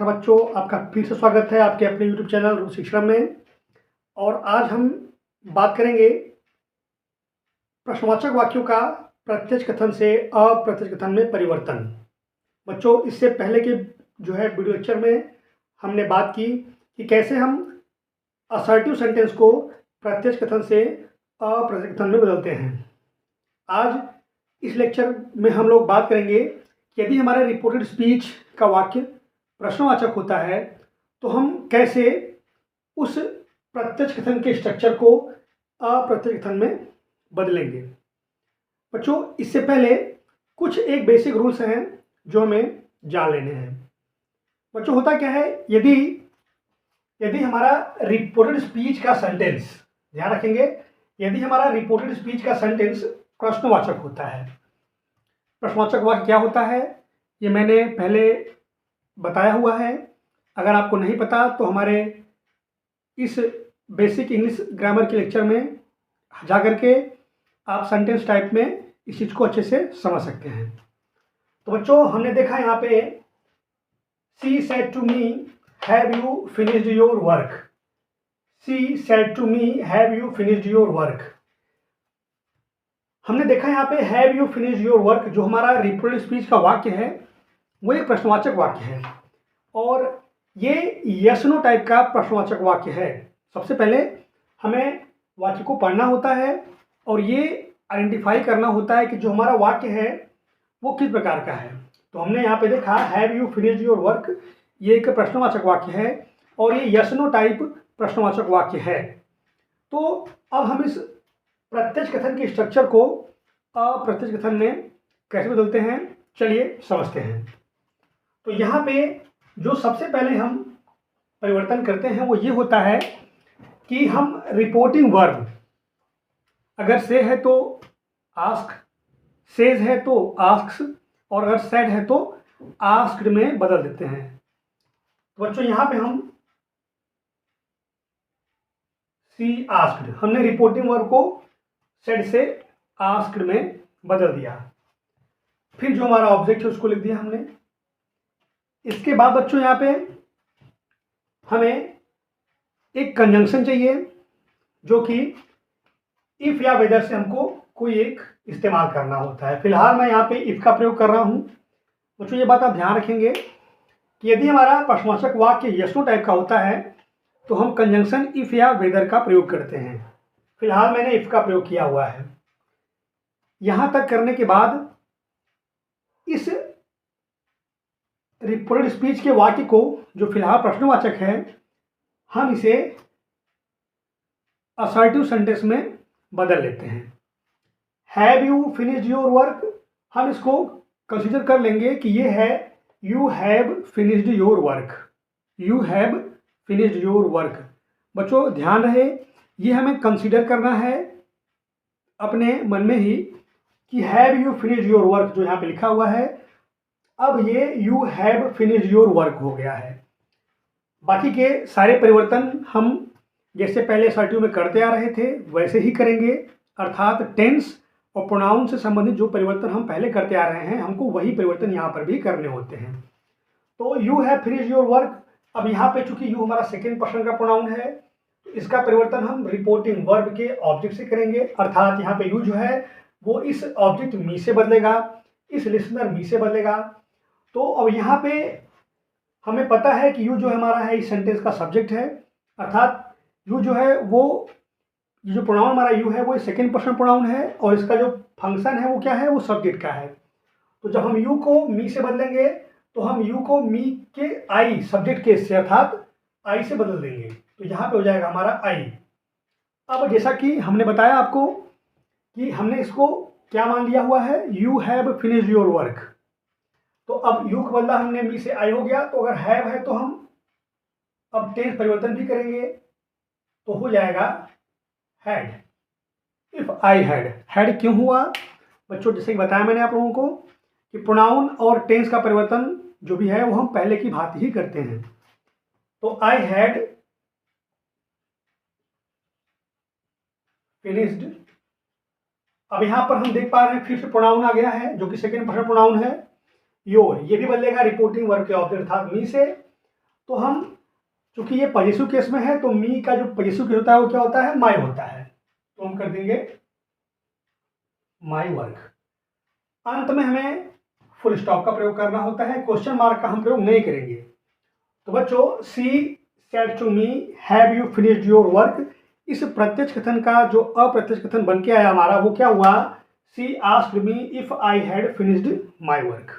नमस्कार बच्चों, आपका फिर से स्वागत है आपके अपने YouTube चैनल रूप शिक्षा में। और आज हम बात करेंगे प्रश्नवाचक वाक्यों का प्रत्यक्ष कथन से अप्रत्यक्ष कथन में परिवर्तन। बच्चों, इससे पहले के वीडियो लेक्चर में हमने बात की कि कैसे हम असर्टिव सेंटेंस को प्रत्यक्ष कथन से अप्रत्यक्ष कथन में बदलते हैं। आज इस लेक्चर में हम लोग बात करेंगे कि यदि हमारे रिपोर्टेड स्पीच का वाक्य प्रश्नवाचक होता है तो हम कैसे उस प्रत्यक्ष कथन के स्ट्रक्चर को अप्रत्यक्ष कथन में बदलेंगे। बच्चों, इससे पहले कुछ एक बेसिक रूल्स हैं जो हमें जान लेने हैं। बच्चों, होता क्या है, यदि हमारा रिपोर्टेड स्पीच का सेंटेंस, ध्यान रखेंगे, यदि हमारा रिपोर्टेड स्पीच का सेंटेंस प्रश्नवाचक होता है। प्रश्नवाचक वाक्य क्या होता है ये मैंने पहले बताया हुआ है। अगर आपको नहीं पता तो हमारे इस बेसिक इंग्लिश ग्रामर के लेक्चर में जा करके आप सेंटेंस टाइप में इस चीज़ को अच्छे से समझ सकते हैं। तो बच्चों, हमने देखा यहाँ पे she said to me have you finished your work. She said to me have you finished your work. हमने देखा यहाँ पे have you finished your work, जो हमारा रिपोर्टेड स्पीच का वाक्य है वो एक प्रश्नवाचक वाक्य है और ये यस नो टाइप का प्रश्नवाचक वाक्य है। सबसे पहले हमें वाक्य को पढ़ना होता है और ये आइडेंटिफाई करना होता है कि जो हमारा वाक्य है वो किस प्रकार का है। तो हमने यहाँ पे देखा have you finished your work, ये एक प्रश्नवाचक वाक्य है और ये यस नो टाइप प्रश्नवाचक वाक्य है। तो अब हम इस प्रत्यक्ष कथन के स्ट्रक्चर को अप्रत्यक्ष कथन में कैसे बदलते हैं, चलिए समझते हैं। तो यहाँ पे जो सबसे पहले हम परिवर्तन करते हैं वो ये होता है कि हम रिपोर्टिंग वर्ब, अगर से है तो आस्क, सेज है तो आस्क्स और अगर सेड है तो आस्क्ड में बदल देते हैं। तो बच्चों, यहाँ पे हम सी आस्क्ड, हमने रिपोर्टिंग वर्ब को सेड से आस्क्ड में बदल दिया। फिर जो हमारा ऑब्जेक्ट है उसको लिख दिया हमने। इसके बाद बच्चों यहाँ पे हमें एक कंजंक्शन चाहिए जो कि इफ या वेदर से हमको कोई एक इस्तेमाल करना होता है। फिलहाल मैं यहाँ पे इफ का प्रयोग कर रहा हूँ। बच्चों, ये बात आप ध्यान रखेंगे कि यदि हमारा प्रश्नवाचक वाक्य यस नो टाइप का होता है तो हम कंजंक्शन इफ या वेदर का प्रयोग करते हैं। फिलहाल मैंने इफ का प्रयोग किया हुआ है। यहाँ तक करने के बाद इस रिपोर्टेड स्पीच के वाक्य को, जो फिलहाल प्रश्नवाचक है, हम इसे असर्टिव सेंटेंस में बदल लेते हैं। Have you finished your work, हम इसको कंसीडर कर लेंगे कि ये है you have finished your work. You have finished your work. बच्चों, ध्यान रहे, ये हमें कंसीडर करना है अपने मन में ही कि have you finished your work जो यहाँ पे लिखा हुआ है, अब ये you have finished your work हो गया है। बाकी के सारे परिवर्तन हम जैसे पहले असर्टिव में करते आ रहे थे वैसे ही करेंगे, अर्थात टेंस और प्रोनाउन से संबंधित जो परिवर्तन हम पहले करते आ रहे हैं हमको वही परिवर्तन यहाँ पर भी करने होते हैं। तो you have finished your work, अब यहाँ पे चूंकि यू हमारा सेकेंड पर्सन का प्रोनाउन है तो इसका परिवर्तन हम रिपोर्टिंग वर्ब के ऑब्जेक्ट से करेंगे, अर्थात यहाँ पे यू जो है वो इस ऑब्जेक्ट मी से बदलेगा, इस लिसनर मी से बदलेगा। तो अब यहाँ पे हमें पता है कि यू जो हमारा है इस सेंटेंस का सब्जेक्ट है, अर्थात यू जो है वो, ये जो प्रोनाउन हमारा यू है वो सेकेंड पर्सन प्रोनाउन है और इसका जो फंक्शन है वो क्या है, वो सब्जेक्ट का है। तो जब हम यू को मी से बदलेंगे तो हम यू को मी के आई, सब्जेक्ट के से, अर्थात आई से बदल देंगे। तो यहाँ पे हो जाएगा हमारा आई। अब जैसा कि हमने बताया आपको कि हमने इसको क्या मान लिया हुआ है, you have finished your work. तो अब यू का बदला हमने मी से आई हो गया, तो अगर हैव है तो हम अब टेंस परिवर्तन भी करेंगे तो हो जाएगा हैड। इफ आई हैड क्यों हुआ बच्चों, जैसे कि बताया मैंने आप लोगों को कि प्रोनाउन और टेंस का परिवर्तन जो भी है वो हम पहले की भांति ही करते हैं। तो आई हैड फिनिश्ड। अब यहाँ पर हम देख पा रहे हैं फिर से प्रोनाउन आ गया है जो कि सेकेंड पर्सन प्रोनाउन है योर, ये भी बदलेगा रिपोर्टिंग वर्ब के ऑब्जेक्ट अर्थात मी से। तो हम, चूंकि ये पॉजिटिव केस में है, तो मी का जो पॉजिटिव केस होता है वो क्या होता है, माई होता है। तो हम कर देंगे माई वर्क। अंत में हमें फुल स्टॉप का प्रयोग करना होता है, क्वेश्चन मार्क का हम प्रयोग नहीं करेंगे। तो बच्चों, she said to me have you finished your work, इस प्रत्यक्ष कथन का जो अप्रत्यक्ष कथन बन के आया हमारा, वो क्या हुआ, she asked me if I had finished my work.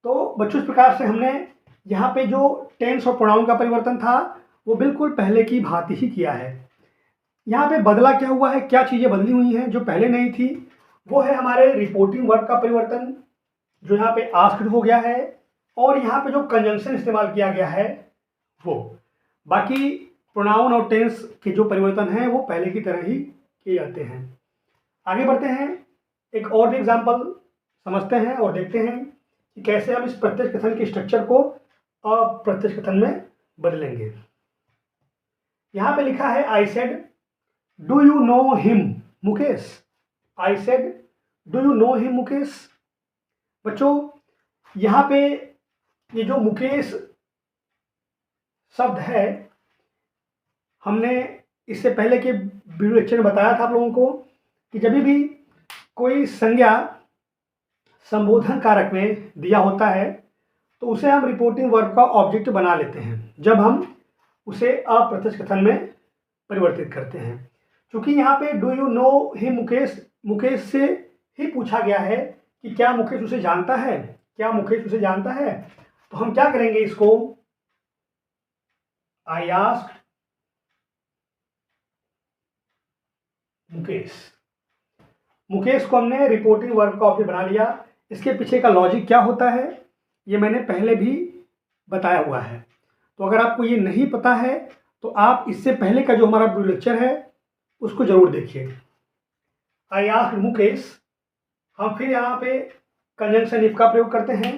तो बच्चों, इस प्रकार से हमने यहाँ पे जो टेंस और प्रोनाउन का परिवर्तन था वो बिल्कुल पहले की भांति ही किया है। यहाँ पे बदला क्या हुआ है, क्या चीज़ें बदली हुई हैं जो पहले नहीं थी, वो है हमारे रिपोर्टिंग वर्ब का परिवर्तन जो यहाँ पे आस्क्ड हो गया है, और यहाँ पे जो कंजंक्शन इस्तेमाल किया गया है वो। बाकी प्रोनाउन और टेंस के जो परिवर्तन हैं वो पहले की तरह ही किए जाते हैं। आगे बढ़ते हैं, एक और भी एग्जाम्पल समझते हैं और देखते हैं कि कैसे हम इस प्रत्यक्ष कथन के स्ट्रक्चर को अप्रत्यक्ष कथन में बदलेंगे। यहाँ पे लिखा है I said do you know him Mukesh. I said do you know him Mukesh. बच्चों, यहाँ पे ये जो मुकेश शब्द है, हमने इससे पहले के वीडियो लेक्चर में बताया था आप लोगों को कि जब भी कोई संज्ञा संबोधन कारक में दिया होता है तो उसे हम रिपोर्टिंग वर्ब का ऑब्जेक्ट बना लेते हैं जब हम उसे अप्रत्यक्ष कथन में परिवर्तित करते हैं। क्योंकि यहाँ पे do you know him Mukesh, Mukesh से ही पूछा गया है कि क्या मुकेश उसे जानता है, क्या मुकेश उसे जानता है। तो हम क्या करेंगे इसको, आई आस्क्ड मुकेश। मुकेश को हमने रिपोर्टिंग वर्ब का ऑब्जेक्ट बना लिया। इसके पीछे का लॉजिक क्या होता है ये मैंने पहले भी बताया हुआ है। तो अगर आपको ये नहीं पता है तो आप इससे पहले का जो हमारा वीडियो लेक्चर है उसको जरूर देखिए। आई आस्क्ड मुकेश, हम फिर यहाँ पे कंजंक्शन इफ का प्रयोग करते हैं।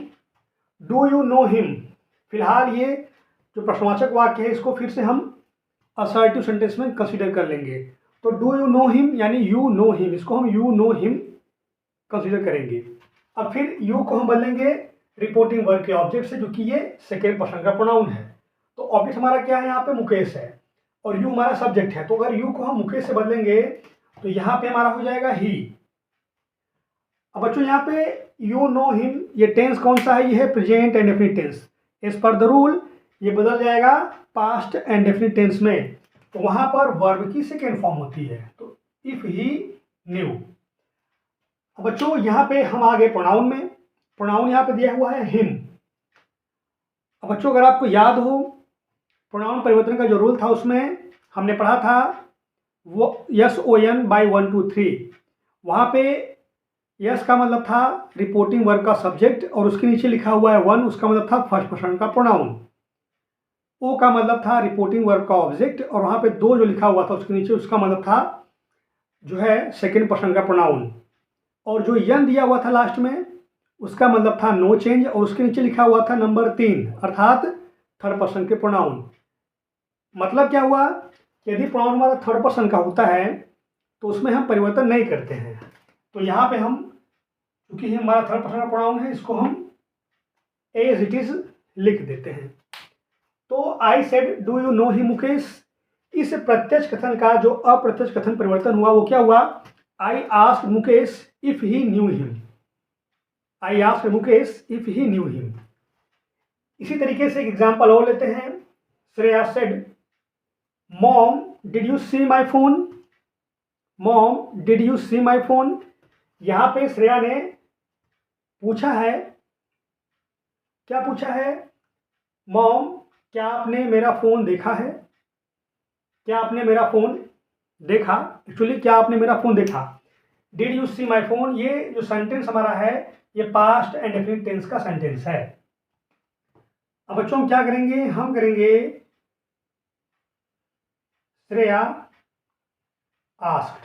डू यू नो हिम, फिलहाल ये जो प्रश्नवाचक वाक्य है इसको फिर से हम असर्टिव सेंटेंस में कंसीडर कर लेंगे। तो डू यू नो हिम यानी यू नो हिम, इसको हम यू नो हिम कंसीडर करेंगे। अब फिर यू को हम बदलेंगे रिपोर्टिंग वर्ब के ऑब्जेक्ट से, जो कि ये सेकेंड पर्सन का प्रोनाउन है। तो ऑब्जेक्ट हमारा क्या है, यहाँ पे मुकेश है और यू हमारा सब्जेक्ट है। तो अगर यू को हम मुकेश से बदलेंगे तो यहाँ पे हमारा हो जाएगा ही। अब बच्चों, यहाँ पे यू नो हिम, ये टेंस कौन सा है, ये है present and definite tense. As per the rule ये बदल जाएगा पास्ट एंड डेफिनिट टेंस में। तो वहां पर वर्ब की सेकेंड फॉर्म होती है, तो इफ ही न्यू। अब बच्चों, यहाँ पे हम आ गए प्रोनाउन में। प्रोनाउन यहाँ पे दिया हुआ है हिम। अब बच्चों, अगर आपको याद हो प्रोनाउन परिवर्तन का जो रूल था उसमें हमने पढ़ा था वो SON बाई 1 2 3। वहाँ पे यस का मतलब था रिपोर्टिंग वर्ब का सब्जेक्ट और उसके नीचे लिखा हुआ है 1, उसका मतलब था फर्स्ट पर्सन का प्रोनाउन। ओ का मतलब था रिपोर्टिंग वर्ब का ऑब्जेक्ट और वहाँ पे 2 जो लिखा हुआ था उसके नीचे उसका मतलब था जो है सेकेंड पर्सन का प्रोनाउन। और जो यन दिया हुआ था लास्ट में उसका मतलब था नो चेंज और उसके नीचे लिखा हुआ था नंबर 3 अर्थात थर्ड पर्सन के प्रोनाउन। मतलब क्या हुआ, यदि प्रोनाउन हमारा थर्ड पर्सन का होता है तो उसमें हम परिवर्तन नहीं करते हैं। तो यहाँ पे हम, क्योंकि हमारा थर्ड पर्सन का प्रोनाउन है, इसको हम एज इट इज लिख देते हैं। तो I said do you know him Mukesh, इस प्रत्यक्ष कथन का जो अप्रत्यक्ष कथन परिवर्तन हुआ वो क्या हुआ, I asked Mukesh if he knew him. I asked Mukesh if he knew him. इसी तरीके से एक एग्जाम्पल और लेते हैं। Shreya said mom did you see my phone. Mom did you see my phone. यहाँ पे श्रेया ने पूछा है, क्या पूछा है, मॉम क्या आपने मेरा फ़ोन देखा है। क्या आपने मेरा फ़ोन देखा, एक्चुअली क्या आपने मेरा फ़ोन देखा। Did you see my phone, ये जो सेंटेंस हमारा है ये पास्ट एंड डेफिनिट टेंस का सेंटेंस है। अब बच्चों हम क्या करेंगे, हम करेंगे श्रेया आस्क्ड।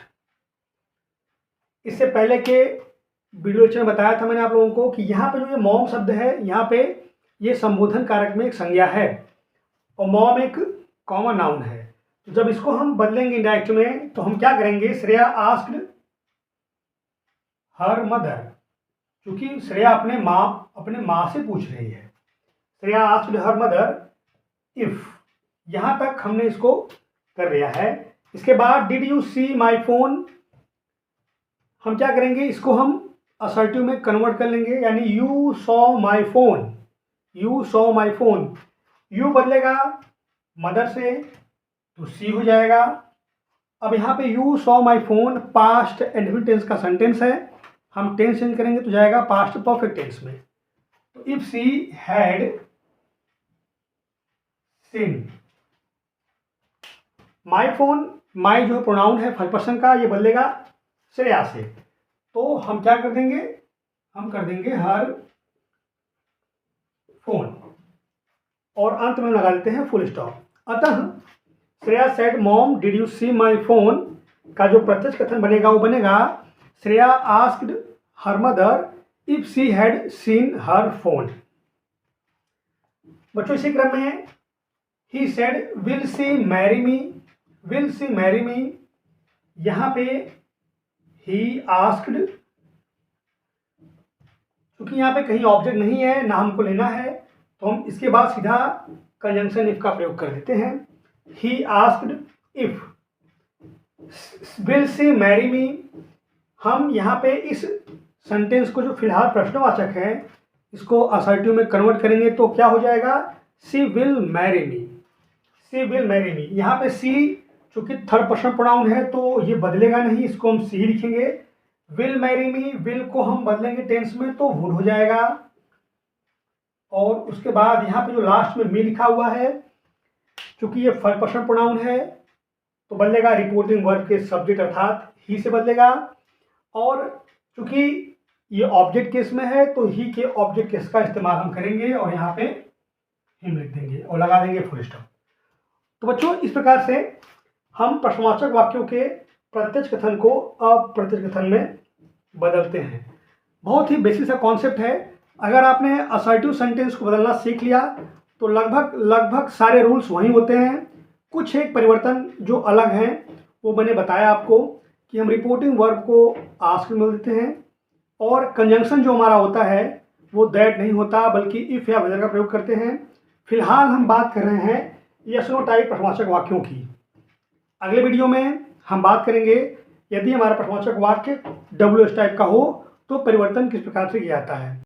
इससे पहले के वीडियो लेक्चर में बताया था मैंने आप लोगों को कि यहाँ पे जो ये मॉम शब्द है, यहाँ पे ये संबोधन कारक में एक संज्ञा है और मॉम एक कॉमन नाउन है। तो जब इसको हम बदलेंगे इंडायरेक्ट में तो हम क्या करेंगे, श्रेया आस्क्ड हर मदर, क्योंकि श्रेया अपने माँ से पूछ रही है। Shreya asked her mother if, यहाँ तक हमने इसको कर लिया है। इसके बाद did you see my phone, हम क्या करेंगे, इसको हम असर्टिव में कन्वर्ट कर लेंगे, यानी you saw my phone, you saw my phone. You बदलेगा मदर से तो सी हो जाएगा। अब यहाँ पे you saw my phone past indefinite tense का सेंटेंस है, हम टेंस चेंज करेंगे तो जाएगा पास्ट परफेक्ट टेंस में। तो if she had seen my phone, my जो प्रोनाउन है फर्स्ट पर्सन का, ये बदलेगा श्रेया से, तो हम क्या कर देंगे, हम कर देंगे हर फोन और अंत में लगा देते हैं फुल स्टॉप। अतः Shreya said mom did you see my phone का जो प्रत्यक्ष कथन बनेगा वो बनेगा Shreya asked her mother if she had seen her phone. बच्चों इसी क्रम में ही said will she marry me, will she marry me, यहाँ पे ही आस्क्ड, क्योंकि यहाँ पे कहीं ऑब्जेक्ट नहीं है ना हमको लेना है, तो हम इसके बाद सीधा कंजंक्शन इफ का प्रयोग कर देते हैं। He asked if will she marry मी, हम यहाँ पे इस सेंटेंस को जो फिलहाल प्रश्नवाचक है इसको असर्टिव में कन्वर्ट करेंगे तो क्या हो जाएगा, she will marry me, she will marry me. यहाँ पे सी चूंकि थर्ड पर्सन प्रोनाउन है तो ये बदलेगा नहीं, इसको हम सी लिखेंगे। विल मैरी मी, विल को हम बदलेंगे टेंस में तो वुड हो जाएगा, और उसके बाद यहाँ पे जो लास्ट में मी लिखा हुआ है चूंकि ये फर्स्ट पर्सन प्रोनाउन है तो बदलेगा रिपोर्टिंग वर्ब के सब्जेक्ट अर्थात ही से बदलेगा, और चूंकि ये ऑब्जेक्ट केस में है तो ही के ऑब्जेक्ट केस का इस्तेमाल हम करेंगे और यहाँ पे हिम लिख देंगे और लगा देंगे फुल स्टॉप। तो बच्चों इस प्रकार से हम प्रश्नवाचक वाक्यों के प्रत्यक्ष कथन को अप्रत्यक्ष कथन में बदलते हैं। बहुत ही बेसिक सा कॉन्सेप्ट है। अगर आपने असर्टिव सेंटेंस को बदलना सीख लिया तो लगभग सारे रूल्स वही होते हैं। कुछ एक परिवर्तन जो अलग हैं वो मैंने बताया आपको कि हम रिपोर्टिंग वर्ब को आस्क में बदल देते हैं, और कंजंक्शन जो हमारा होता है वो दैट नहीं होता बल्कि इफ या वेदर का प्रयोग करते हैं। फिलहाल हम बात कर रहे हैं यस नो टाइप प्रश्नवाचक वाक्यों की। अगले वीडियो में हम बात करेंगे यदि हमारा प्रश्नवाचक वाक्य WH टाइप का हो तो परिवर्तन किस प्रकार से किया जाता है।